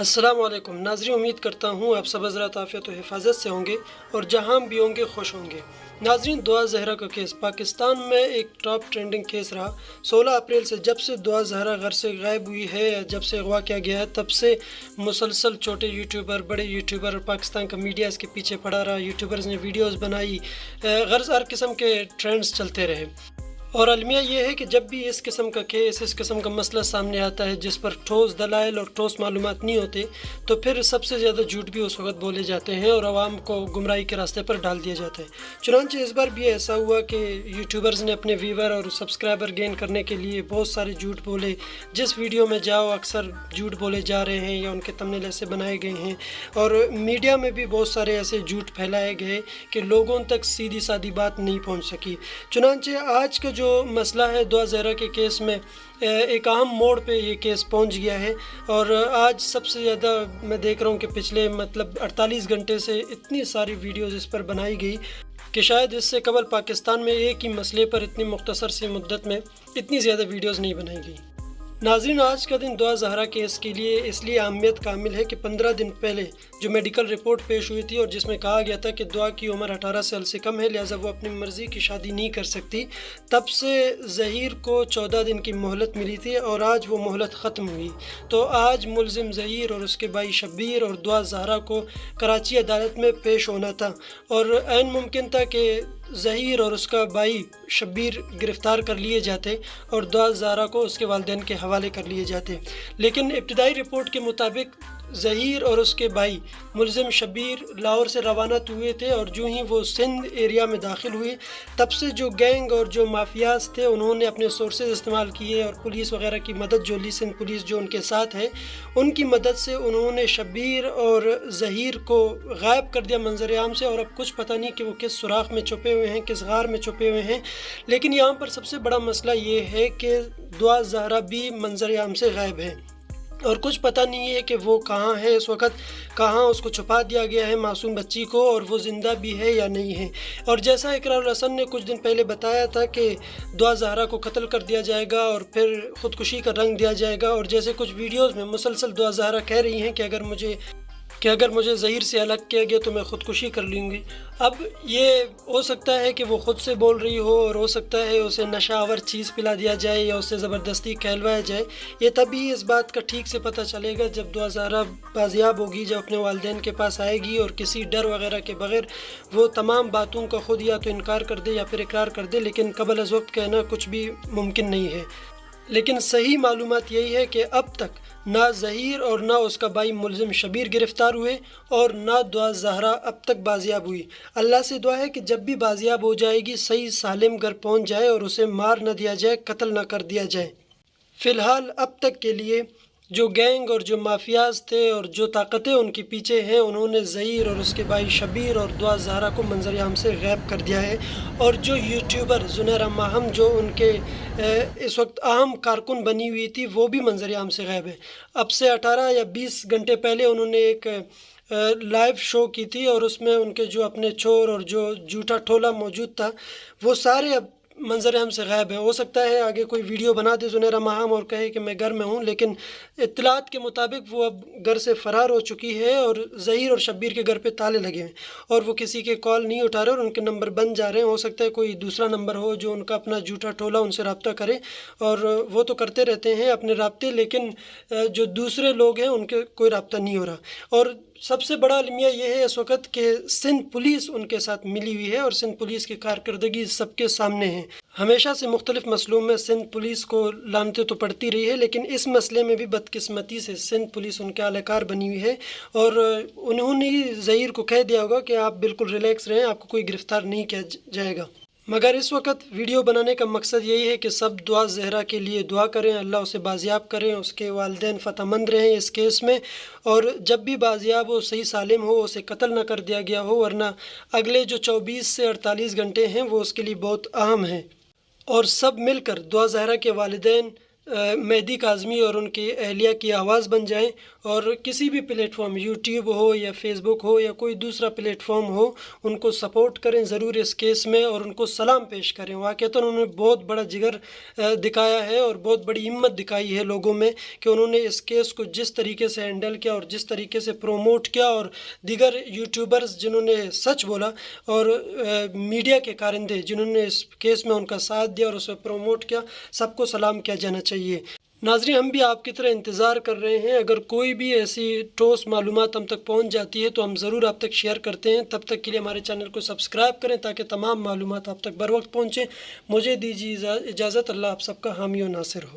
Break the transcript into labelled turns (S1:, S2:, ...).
S1: अस्सलाम वालेकुम नाज़रीन, उम्मीद करता हूँ आप सब हज़रात आफ़ियत और हिफाजत से होंगे और जहाँ भी होंगे खुश होंगे। नाज़रीन, दुआ ज़हरा का केस पाकिस्तान में एक टॉप ट्रेंडिंग केस रहा। 16 अप्रैल से जब से दुआ ज़हरा घर से गायब हुई है या जब से अगवा किया गया है, तब से मुसलसल छोटे यूट्यूबर, बड़े यूट्यूबर, पाकिस्तान का मीडिया इसके पीछे पड़ा रहा। यूट्यूबर्स ने वीडियोज़ बनाई, गर्ज़ हर किस्म के ट्रेंड्स चलते रहे। और अलमिया ये है कि जब भी इस किस्म का केस, इस किस्म का मसला सामने आता है जिस पर ठोस दलाइल और ठोस मालूमात नहीं होते, तो फिर सबसे ज़्यादा झूठ भी उस वक्त बोले जाते हैं और आवाम को गुमराही के रास्ते पर डाल दिया जाता है। चुनांचे इस बार भी ऐसा हुआ कि यूट्यूबर्स ने अपने व्यूवर और सब्सक्राइबर गेन करने के लिए बहुत सारे झूठ बोले। जिस वीडियो में जाओ अक्सर झूठ बोले जा रहे हैं या उनके थंबनेल ऐसे बनाए गए हैं, और मीडिया में भी बहुत सारे ऐसे झूठ फैलाए गए कि लोगों तक सीधी सादी बात नहीं पहुँच सकी। चुनांचे आज का जो मसला है दुआ ज़हरा के केस में, एक अहम मोड़ पे ये केस पहुंच गया है। और आज सबसे ज़्यादा मैं देख रहा हूँ कि पिछले 48 घंटे से इतनी सारी वीडियोज़ इस पर बनाई गई कि शायद इससे कबल पाकिस्तान में एक ही मसले पर इतनी मुख्तसर सी मुद्दत में इतनी ज़्यादा वीडियोज़ नहीं बनाई गई। नाज़रीन, आज का दिन दुआ ज़हरा केस के लिए इसलिए अहमियत कामिल है कि 15 दिन पहले जो मेडिकल रिपोर्ट पेश हुई थी और जिसमें कहा गया था कि दुआ की उम्र 18 साल से कम है, लिहाजा वो अपनी मर्ज़ी की शादी नहीं कर सकती, तब से ज़हीर को 14 दिन की मोहलत मिली थी और आज वो मोहलत ख़त्म हुई। तो आज मुलज़िम ज़हीर और उसके भाई शब्बीर और दुआ ज़हरा को कराची अदालत में पेश होना था और ऐन मुमकिन था कि ज़हीर और उसका भाई शब्बीर गिरफ़्तार कर लिए जाते और दुआ ज़हरा को उसके वालिदैन के हवाले कर लिए जाते। लेकिन इब्तिदाई रिपोर्ट के मुताबिक ज़हीर और उसके भाई मुलज़िम शब्बीर लाहौर से रवाना हुए थे और जो ही वो सिंध एरिया में दाखिल हुए, तब से जो गैंग और जो माफियाज थे उन्होंने अपने सोर्सेज इस्तेमाल किए और पुलिस वगैरह की मदद, जो ली सिंध पुलिस जो उनके साथ है, उनकी मदद से उन्होंने शब्बीर और ज़हीर को गायब कर दिया मंजर आम से। और अब कुछ पता नहीं कि वो किस सुराख में छुपे हुए हैं, किस गार में छुपे हुए हैं। लेकिन यहाँ पर सबसे बड़ा मसला ये है कि दुआ ज़हरा भी मंजर आम से गायब है और कुछ पता नहीं है कि वो कहाँ है इस वक्त, कहाँ उसको छुपा दिया गया है मासूम बच्ची को, और वो ज़िंदा भी है या नहीं है। और जैसा इकरारुल हसन ने कुछ दिन पहले बताया था कि दुआ ज़हरा को कत्ल कर दिया जाएगा और फिर ख़ुदकुशी का रंग दिया जाएगा, और जैसे कुछ वीडियोज़ में मुसलसल दुआ ज़हरा कह रही हैं कि अगर मुझे ज़हीर से अलग किया गया तो मैं ख़ुदकुशी कर लूँगी। अब ये हो सकता है कि वो ख़ुद से बोल रही हो और हो सकता है उसे नशा आवर चीज़ पिला दिया जाए या उससे ज़बरदस्ती कहलवाया जाए। ये तभी इस बात का ठीक से पता चलेगा जब दुआ ज़हरा बाजियाब होगी, जब अपने वालिदैन के पास आएगी और किसी डर वगैरह के बग़ैर वो तमाम बातों का ख़ुद या तो इनकार कर दे या फिर इकरार कर दे। लेकिन क़ब्ल अज़ वक्त कहना कुछ भी मुमकिन नहीं है। लेकिन सही मालूमात यही है कि अब तक ना ज़हीर और ना उसका भाई मुलज़िम शब्बीर गिरफ़्तार हुए और ना दुआ ज़हरा अब तक बाजियाब हुई। अल्लाह से दुआ है कि जब भी बाजियाब हो जाएगी सही सालिम घर पहुंच जाए और उसे मार न दिया जाए, कत्ल न कर दिया जाए। फ़िलहाल अब तक के लिए जो गैंग और जो माफियाज थे और जो ताकतें उनके पीछे हैं, उन्होंने ज़हीर और उसके भाई शब्बीर और दुआ ज़हरा को मंजर आम से गायब कर दिया है। और जो यूट्यूबर ज़ुनैरा माहम जो उनके इस वक्त अहम कारकुन बनी हुई थी, वो भी मंजर आम से गायब है। अब से 18 या 20 घंटे पहले उन्होंने एक लाइव शो की थी और उसमें उनके जो अपने चोर और जो झूठा ठोला मौजूद था, वो सारे अब मंजर हम से गायब है। हो सकता है आगे कोई वीडियो बना दे ज़ुनैरा माहम और कहे कि मैं घर में हूँ, लेकिन इत्तलात के मुताबिक वो अब घर से फ़रार हो चुकी है और ज़हीर और शब्बीर के घर पे ताले लगे हैं और वो किसी के कॉल नहीं उठा रहे और उनके नंबर बंद जा रहे हैं। हो सकता है कोई दूसरा नंबर हो जो उनका अपना झूठा टोला उनसे रब्ता करे, और वो तो करते रहते हैं अपने रब्ते, लेकिन जो दूसरे लोग हैं उनके कोई रब्ता नहीं हो रहा। और सबसे बड़ा अलमिया ये है इस वक्त कि सिंध पुलिस उनके साथ मिली हुई है और सिंध पुलिस की कारकर्दगी सबके सामने है। हमेशा से मुख्तलिफ मसलों में सिंध पुलिस को लानतें तो पड़ती रही है, लेकिन इस मसले में भी बदकिस्मती से सिंध पुलिस उनके आलाकार बनी हुई है और उन्होंने ही ज़हीर को कह दिया होगा कि आप बिल्कुल रिलैक्स रहें, आपको कोई गिरफ़्तार नहीं किया जाएगा। मगर इस वक्त वीडियो बनाने का मकसद यही है कि सब दुआ ज़हरा के लिए दुआ करें, अल्लाह उसे बाजियाब करें, उसके वालिदैन फ़तहमंद रहें इस केस में, और जब भी बाजियाब हो, सही सालिम हो, उसे कत्ल न कर दिया गया हो, वरना अगले जो 24 से 48 घंटे हैं वो उसके लिए बहुत अहम हैं। और सब मिलकर दुआ ज़हरा के वालिदैन, मेहदी काज़मी और उनकी अहलिया की आवाज़ बन जाएं और किसी भी प्लेटफॉर्म, यूट्यूब हो या फेसबुक हो या कोई दूसरा प्लेटफॉर्म हो, उनको सपोर्ट करें ज़रूर इस केस में और उनको सलाम पेश करें। वाक़ईतन उन्होंने बहुत बड़ा जिगर दिखाया है और बहुत बड़ी हिम्मत दिखाई है लोगों में कि उन्होंने इस केस को जिस तरीके से हैंडल किया और जिस तरीके से प्रोमोट किया, और दीगर यूट्यूबर्स जिन्होंने सच बोला और मीडिया के कारिंदे जिन्होंने इस केस में उनका साथ दिया और उसे प्रोमोट किया, सबको सलाम किया जाना चाहिए। नाज़रीन, हम भी आपकी तरह इंतज़ार कर रहे हैं। अगर कोई भी ऐसी ठोस मालूमात हम तक पहुंच जाती है तो हम ज़रूर आप तक शेयर करते हैं। तब तक के लिए हमारे चैनल को सब्सक्राइब करें ताकि तमाम मालूमात आप तक बर वक्त पहुँचें। मुझे दीजिए इजाज़त। अल्लाह आप सबका हामी और नासिर हो।